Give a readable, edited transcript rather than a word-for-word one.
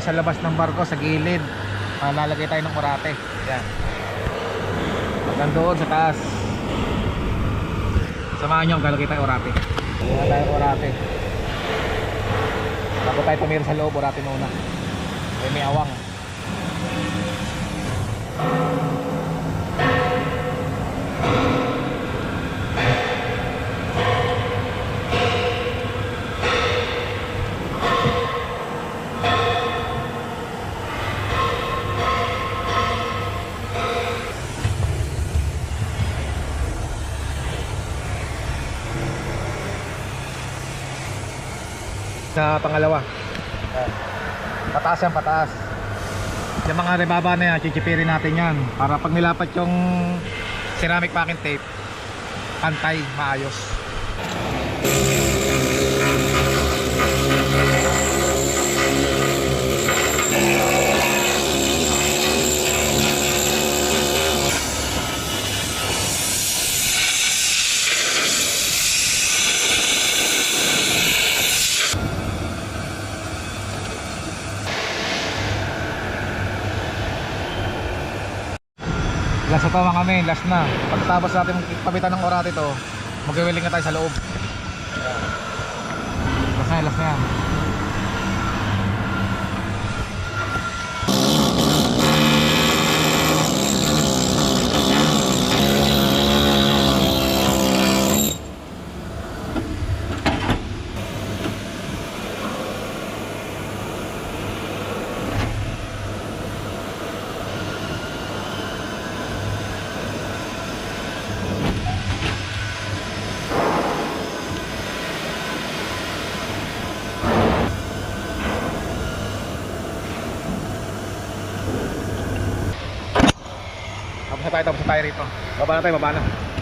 sa labas ng barko, sa gilid. Lalagay tayo ng orate. Yan. Hanggang doon sa taas. Samahan nyo, lalagay tayo orate. Lalagay tayo orate. Bago tayo tumira sa loob, orate muna. May awang. Sa pangalawa, pataas yan, pataas. Yung mga rebaba na yan, chichipirin natin yan para pag nilapat yung ceramic packing tape, pantay, maayos. Last na to mga men, last na. Pagkatapos natin pabitan ng orate to, mag-welding na tayo sa loob. Last na yan, last na yan. Tapos na tayo rito. Baba na tayo, baba na.